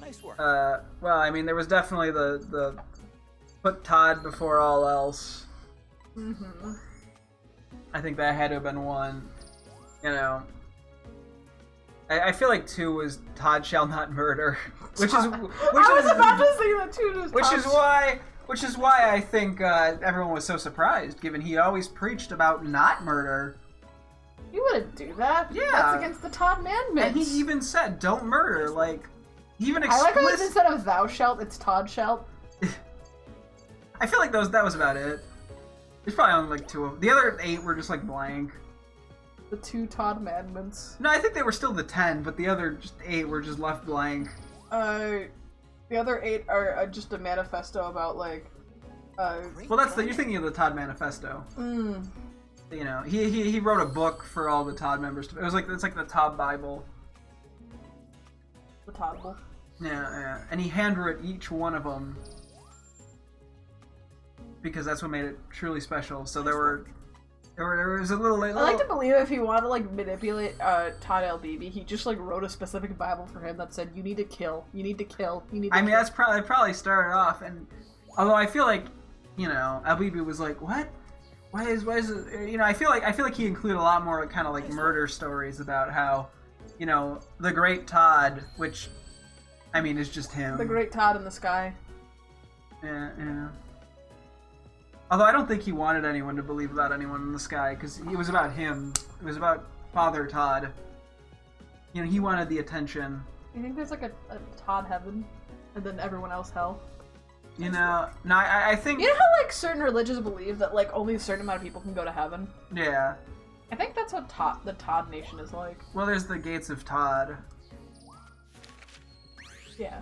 nice work. Well, I mean, there was definitely the put Todd before all else. Mm-hmm. I think that had to have been one. You know, I feel like 2 was Todd shall not murder, which is I was about to say that too. Just which is why I think everyone was so surprised, given he always preached about not murder. You wouldn't do that. Yeah. That's against the Todd Manmans. And he even said, "Don't murder." Like, he even I like how it's explicit. instead of thou shalt, it's Todd shalt. I feel like that was about it. There's probably only like 2 of the other 8 were just like blank. The 2 Todd Manmans. No, I think they were still the 10, but the other just 8 were just left blank. The other 8 are just a manifesto about like. Well, you're thinking of the Todd Manifesto. You know, he wrote a book for all the Todd members. It's like the Todd Bible. The Todd book. Yeah, and he handwrote each one of them because that's what made it truly special. So there was a little. I like to believe if he wanted to like manipulate Todd LBB, he just like wrote a specific Bible for him that said, "You need to kill, you need to kill, you need to." I mean, kill. that's probably started off, and although I feel like, you know, LBB was like, what? Why is it? You know, I feel like he included a lot more kind of like murder stories about how, you know, the Great Todd, which, I mean, is just him. The Great Todd in the sky. Yeah. Although I don't think he wanted anyone to believe about anyone in the sky, because it was about him. It was about Father Todd. You know, he wanted the attention. You think there's like a Todd heaven, and then everyone else hell? You know, no, I think. You know how like certain religions believe that like only a certain amount of people can go to heaven? Yeah. I think that's what the Todd Nation is like. Well, there's the Gates of Todd. Yeah,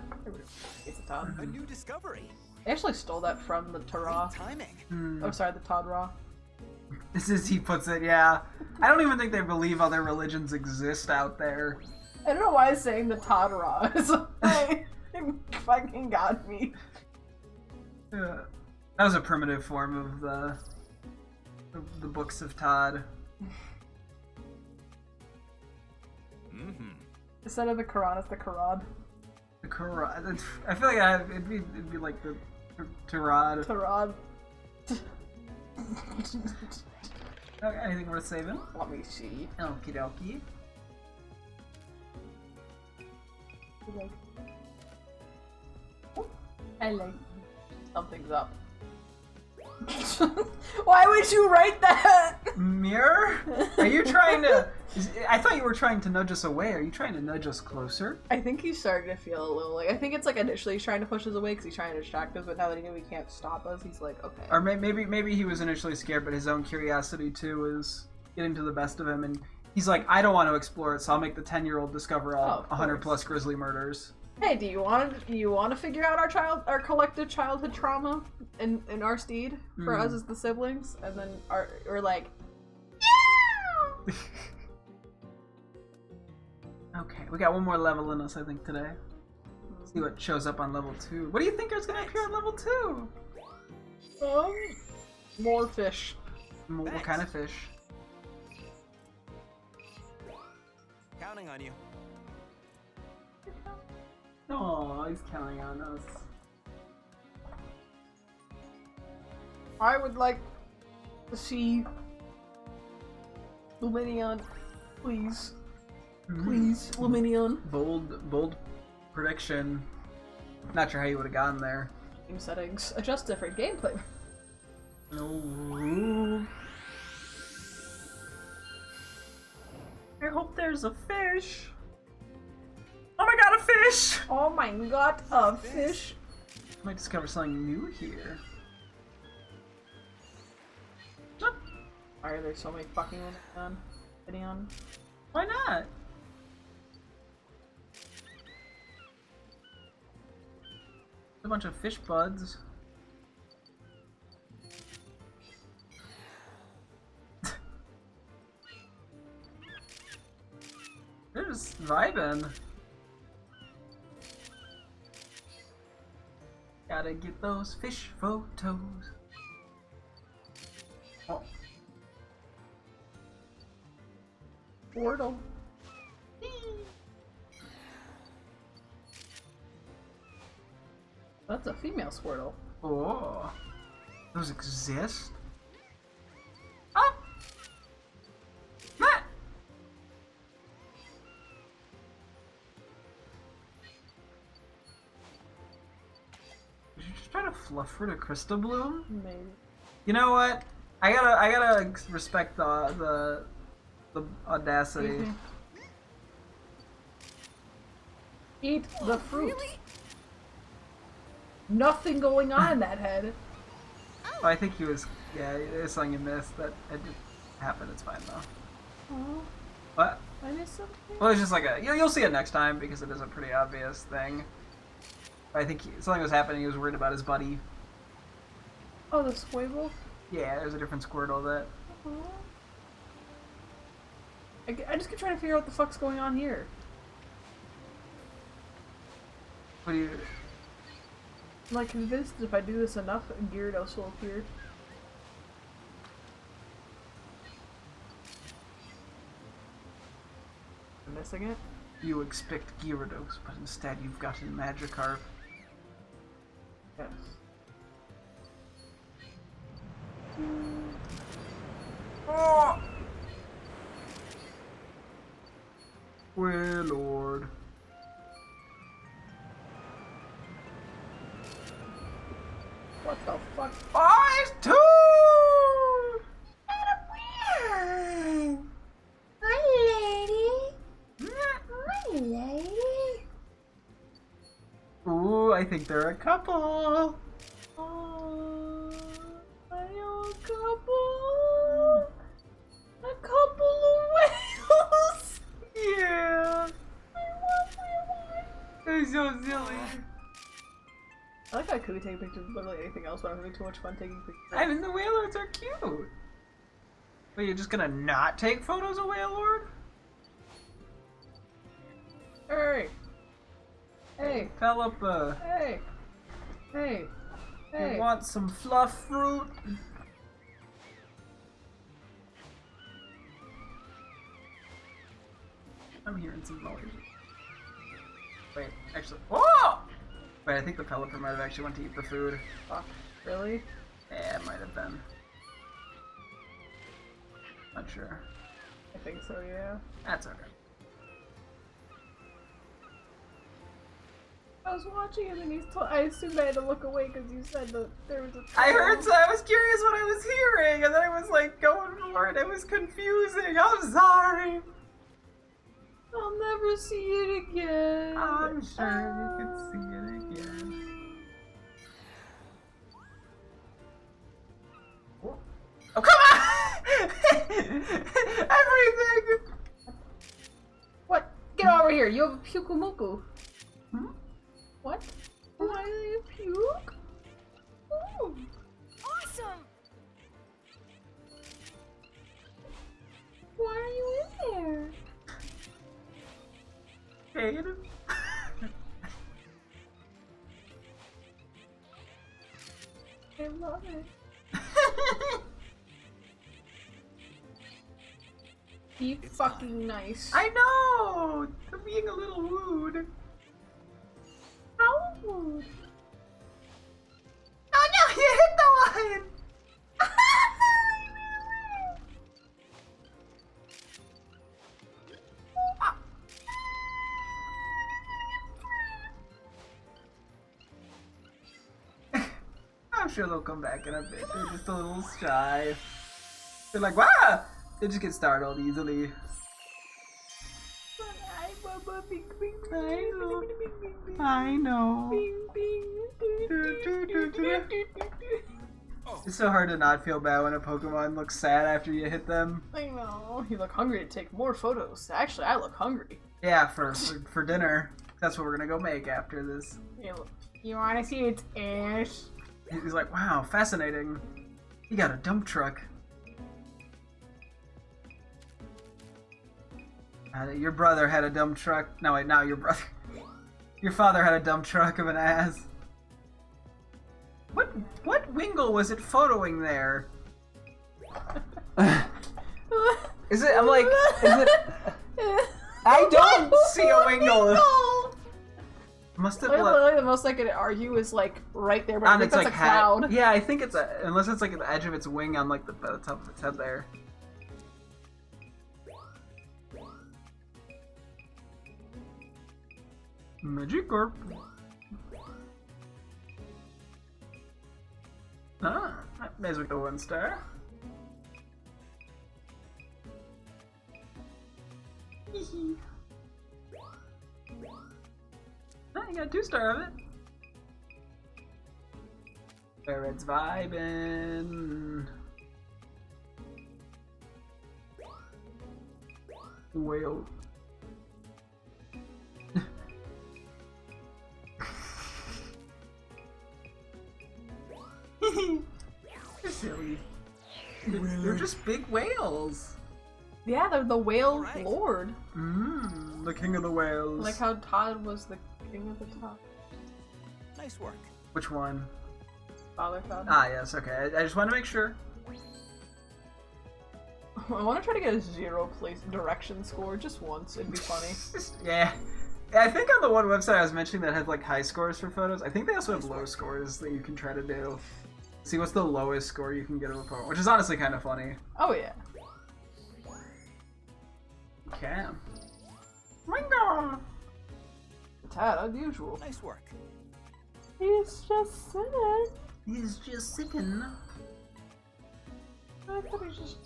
it's a Todd. A new discovery. They actually stole that from the Torah. Great timing. Oh, sorry, the Todd Raw. This is, he puts it, yeah. I don't even think they believe other religions exist out there. I don't know why I'm saying the Todd Raw. It's like, it fucking got me. That was a primitive form of the books of Todd. Mm-hmm. Instead of the Quran, it's the Quran. The Quran. I feel like it'd be like the Tarad. Quran. Okay, anything worth saving? Let me see. Okie dokie. I like something's up. Why would you write that? Mirror? Are you trying to... I thought you were trying to nudge us away. Are you trying to nudge us closer? I think he's starting to feel a little like... I think it's like initially he's trying to push us away because he's trying to distract us, but now that he knew he can't stop us, he's like, okay. Or maybe he was initially scared, but his own curiosity too is getting to the best of him, and he's like, I don't want to explore it, so I'll make the 10-year-old discover all of 100 course. plus grisly murders. Hey, do you want to figure out our collective childhood trauma in our steed for us as the siblings, and then we're like, yeah. Okay, we got one more level in us, I think, today. Let's see what shows up on level 2. What do you think is going to appear on level 2? More fish. What kind of fish? Counting on you. Oh, he's counting on us. I would like to see Luminion, please. Please, Luminion. Bold prediction. Not sure how you would have gotten there. Game settings. Adjust different gameplay. No. I hope there's a fish. Oh my god, a fish! Oh my god, a fish. Might discover something new here. Why are there so many fucking Luminion? Why not? A bunch of fish buds. They're just vibing. Gotta get those fish photos. Oh. Portal. That's a female Squirtle. Oh. Those exist? Oh! Matt! Did you just try to fluff her to Crystal Bloom? Maybe. You know what? I gotta respect the The audacity. Excuse me. Eat the fruit. Really? Nothing going on in that head. Oh, I think he was. Yeah, there's something you missed. That it didn't happen. It's fine though. Oh, What? I missed something. Well, it's just like a. You'll see it next time because it is a pretty obvious thing. I think something was happening. He was worried about his buddy. Oh, the Squabble? Yeah, there's a different Squirtle that. I just keep trying to figure out what the fuck's going on here. What do you? I'm like convinced that if I do this enough, Gyarados will appear. I'm missing it? You expect Gyarados, but instead you've gotten Magikarp. Yes. Oh! Well, Lord. What the fuck? Oh, it's two! Hi, lady. Hi, lady. Ooh, I think they're a couple. I know a couple. A couple of whales. Yeah. They're so silly. I like how I could be taking pictures of literally anything else, but I'm having too much fun taking pictures. I mean, the Wailords are cute. Wait, you're just gonna not take photos of Wailord? Hey! Hey! Philippa, Hey! Hey! Hey! you want some fluff fruit? I'm hearing some noise. Wait, actually, whoa! Wait, I think the Pelipper might have actually went to eat the food. Fuck. Really? Yeah, it might have been. Not sure. I think so, yeah. That's okay. I was watching him and I assumed I had to look away because you said that there was a I heard, so I was curious what I was hearing, and then I was like going for it. It was confusing. I'm sorry. I'll never see it again. I'm sure you could see it again. Oh, come on! Everything! What? Get over here! You have a pukumuku. Hmm? What? Why do you puke? Ooh. Awesome. Why are you in there? Kate? I love it. Be fucking nice. I know! I'm being a little rude. How rude? Oh no, you hit the one! I'm sure they'll come back in a bit. They're just a little shy. They're like, wow! They just get startled easily. I know. It's so hard to not feel bad when a Pokemon looks sad after you hit them. I know. You look hungry to take more photos. Actually, I look hungry. Yeah, for dinner. That's what we're gonna go make after this. You wanna see its ass? He's like, wow, fascinating. He got a dump truck. Your brother had a dump truck. No, wait, not your brother. Your father had a dump truck of an ass. What Wingle was it photoing there? Is it? I'm like, is it? I don't see a Wingle. Must have Literally, the most I could argue is like right there, but I think that's like a cloud. Yeah, I think it's unless it's like at the edge of its wing on like the top of its head there. Magikarp. Ah, that may as well go 1 star. Oh, you got a 2-star of it. Barrett's vibing. Whale. They're silly. They're just big whales. Yeah, they're the whale Alright. lord. The king of the whales. Like how Todd was the king of the top. Nice work. Which one? Father Todd. Ah, yes, okay. I just want to make sure. I want to try to get a 0 place direction score just once. It'd be funny. Yeah. I think on the one website I was mentioning that had like high scores for photos, I think they also have low scores that you can try to do. See what's the lowest score you can get of a Pokemon, which is honestly kind of funny. Oh yeah. Okay. Ringo! Tad, unusual. Nice work. He's just sitting. He's just sitting. I thought he's just...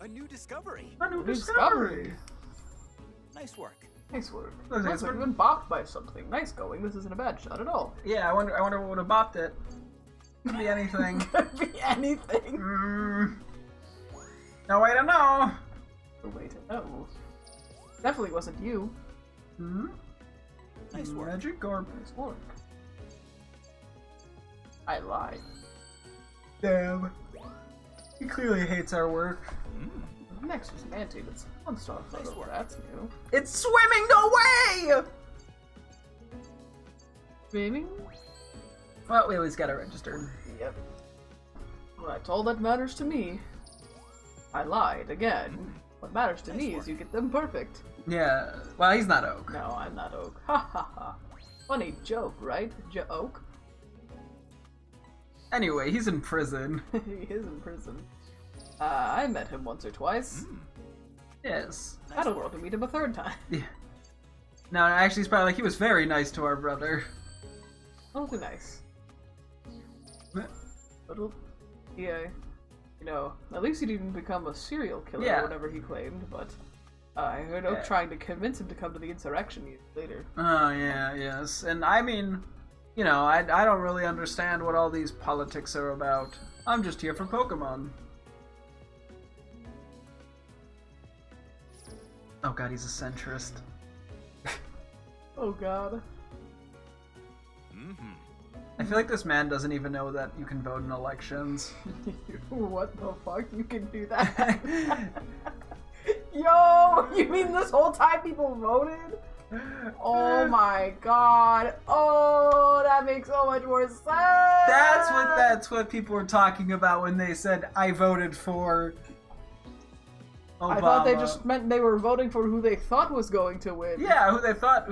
A new discovery. A new Discovery. Nice work. Nice work. Looks like Looks like it's you've been bopped by something. Nice going. This isn't a bad shot at all. Yeah, I wonder what would have bopped it. Could be anything. Could be anything. No way to know. Oh, wait. Oh. Definitely wasn't you. Nice work. Magic Orb. Nice work. I lied. Damn. He clearly hates our work. Next was Manty. That's 1-star photo. work. That's new. It's swimming away! Swimming? Well, we always gotta register. Yep. Well, that's all that matters to me. I lied again. What matters to me is you get them perfect. Yeah. Well, he's not Oak. No, I'm not Oak. Ha ha ha. Funny joke, right? Oak? Anyway, he's in prison. He is in prison. I met him once or twice. Yes. I don't want to meet him a 3rd time. Yeah. No, actually, he's probably like, he was very nice to our brother. Awfully nice. But, yeah, you know, at least he didn't become a serial killer Yeah. or whatever he claimed, but I heard Oak Yeah. trying to convince him to come to the insurrection years later. Oh, yeah, yes. And I mean, you know, I don't really understand what all these politics are about. I'm just here for Pokemon. Oh god, he's a centrist. Oh god. I feel like this man doesn't even know that you can vote in elections. What the fuck? You can do that? Yo! You mean this whole time people voted? Oh my god. Oh, that makes so much more sense. That's what people were talking about when they said I voted for Obama. I thought they just meant they were voting for who they thought was going to win. Yeah, who they thought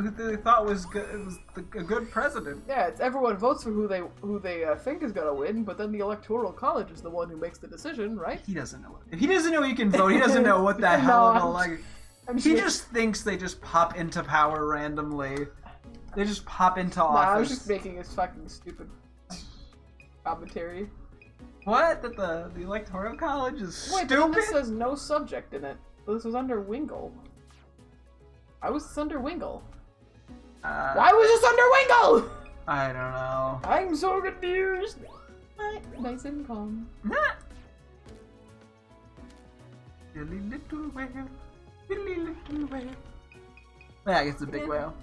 was good, was a good president. Yeah, it's everyone votes for who they think is gonna win, but then the electoral college is the one who makes the decision, right? He doesn't know. If he doesn't know he can vote, he doesn't know what the hell of a like. He just thinks they just pop into power randomly. They just pop into office. Nah, I was just making his fucking stupid commentary. What? That the electoral college is Wait, but then stupid? this says no subject in it. This was under Wingle. Why was this under Wingle? Why was this under Wingle? I don't know. I'm so confused. Nice and calm. Silly little whale. Silly little whale. Yeah, I guess it's a big whale.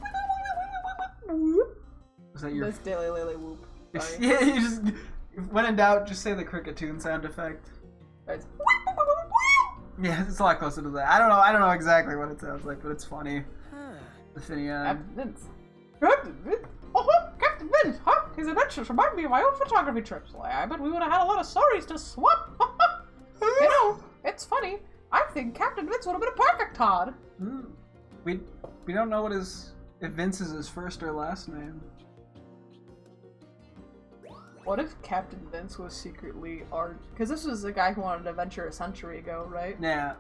Was that your... That's Daily Lily Whoop. Sorry. Yeah, you just... When in doubt, just say the cricket tune sound effect. That's- Yeah, it's a lot closer to that. I don't know exactly what it sounds like, but it's funny. The Finneon. Captain Vince. Captain Vince? Oh, Captain Vince, huh? His adventures remind me of my own photography trips. I bet we would have had a lot of stories to swap. You know, it's funny. I think Captain Vince would have been a perfect Todd. We don't know if Vince is his first or last name. What if Captain Vince was secretly art? Because this was the guy who wanted an adventure a century ago, right? Yeah.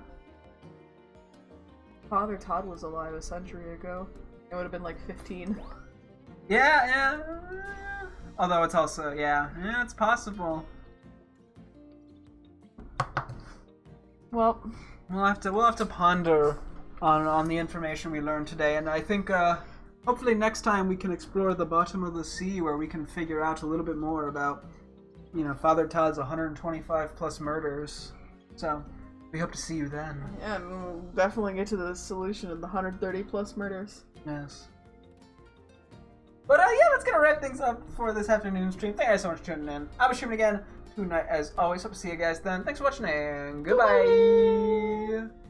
Father Todd was alive a century ago. It would have been like 15. Yeah. Although it's also, yeah, it's possible. Well, we'll have to ponder on the information we learned today, and I think hopefully next time we can explore the bottom of the sea where we can figure out a little bit more about, you know, Father Todd's 125 plus murders. So we hope to see you then. yeah, and we'll definitely get to the solution of the 130 plus murders. Yes. But yeah, that's gonna wrap things up for this afternoon stream. Thank you guys so much for tuning in. I'll be streaming again tonight as always. Hope to see you guys then. Thanks for watching and goodbye.